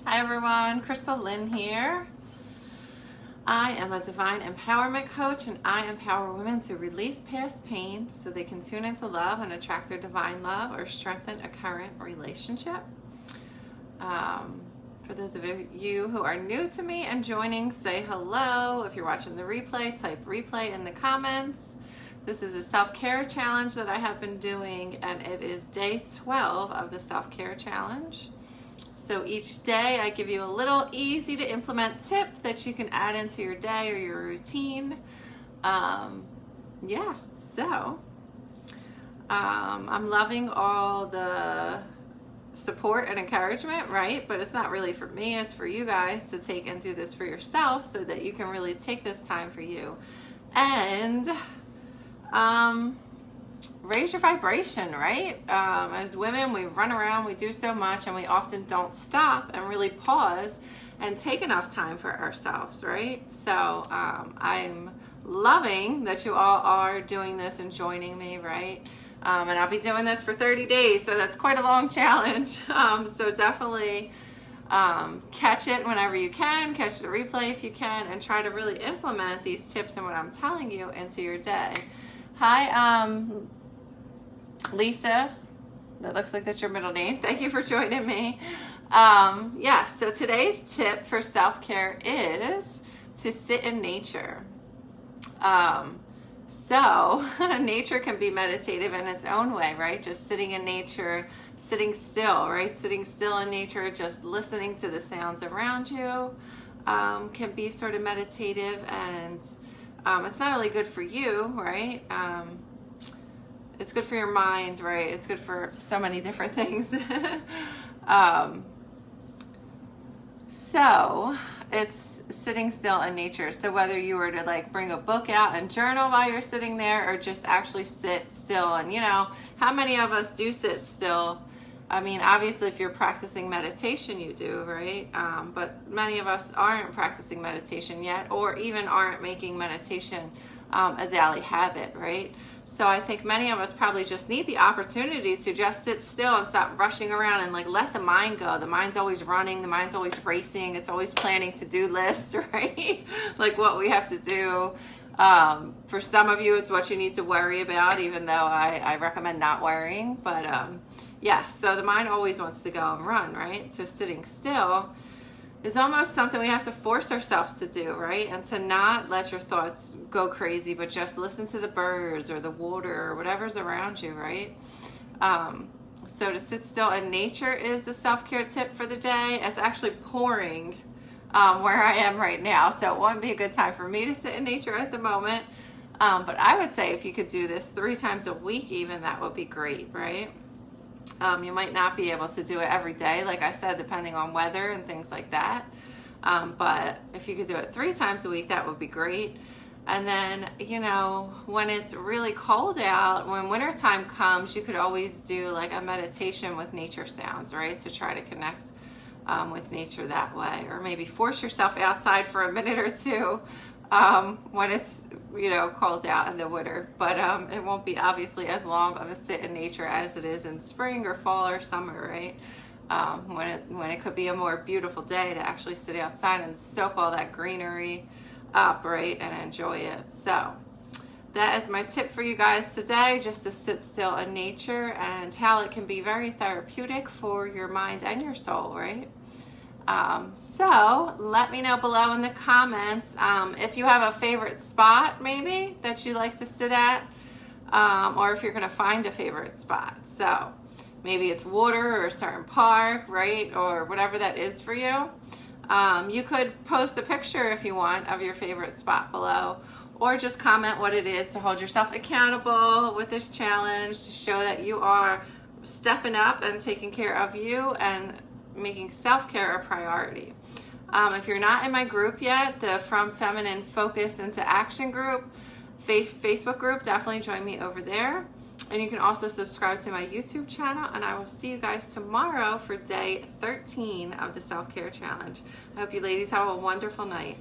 Hi everyone, Crystal Lynn here. I am a divine empowerment coach and I empower women to release past pain so they can tune into love and attract their divine love or strengthen a current relationship. For those of you who are new to me and joining, say hello. If you're watching the replay, type replay in the comments. This is a self-care challenge that I have been doing, and it is day 12 of the self-care challenge. So each day I give you a little easy to implement tip that you can add into your day or your routine. I'm loving all the support and encouragement, right? But it's not really for me, it's for you guys to take and do this for yourself so that you can really take this time for you and raise your vibration, right? As women, we run around, we do so much, and we often don't stop and really pause and take enough time for ourselves, right? So I'm loving that you all are doing this and joining me, right? And I'll be doing this for 30 days, so that's quite a long challenge. So definitely catch it whenever you can, catch the replay if you can, and try to really implement these tips and what I'm telling you into your day. Hi, Lisa. That looks like that's your middle name. Thank you for joining me. So today's tip for self-care is to sit in nature. So nature can be meditative in its own way, right? Just sitting in nature, sitting still, right? Sitting still in nature, just listening to the sounds around you can be sort of meditative, and it's not only good for you, right? It's good for your mind, right? It's good for so many different things. So it's sitting still in nature. So whether you were to like bring a book out and journal while you're sitting there, or just actually sit still, and how many of us do sit still? I mean, obviously if you're practicing meditation, you do, right? But many of us aren't practicing meditation yet, or even aren't making meditation a daily habit, right? So I think many of us probably just need the opportunity to just sit still and stop rushing around and like let the mind go. The mind's always running, the mind's always racing, it's always planning to-do lists, right? Like what we have to do. For some of you, it's what you need to worry about, even though I recommend not worrying. But so the mind always wants to go and run, right? So sitting still is almost something we have to force ourselves to do, right? And to not let your thoughts go crazy, but just listen to the birds or the water or whatever's around you, right? So to sit still in nature is the self-care tip for the day. It's actually pouring where I am right now, so it wouldn't be a good time for me to sit in nature at the moment. But I would say if you could do this 3 times a week even, that would be great, right? You might not be able to do it every day, like I said, depending on weather and things like that. But if you could do it 3 times a week, that would be great. And then, when it's really cold out, when wintertime comes, you could always do like a meditation with nature sounds, right? To try to connect with nature that way. Or maybe force yourself outside for a minute or two when it's cold out in the winter, but it won't be obviously as long of a sit in nature as it is in spring or fall or summer, right? When it could be a more beautiful day to actually sit outside and soak all that greenery up, right, and enjoy it. So that is my tip for you guys today, just to sit still in nature, and how it can be very therapeutic for your mind and your soul, right? So let me know below in the comments if you have a favorite spot maybe that you like to sit at, or if you're going to find a favorite spot. So maybe it's water or a certain park, right, or whatever that is for you. You could post a picture if you want of your favorite spot below, or just comment what it is to hold yourself accountable with this challenge, to show that you are stepping up and taking care of you and making self-care a priority. If you're not in my group yet, the From Feminine Focus into Action group, Facebook group, definitely join me over there. And you can also subscribe to my YouTube channel, and I will see you guys tomorrow for day 13 of the self-care challenge. I hope you ladies have a wonderful night.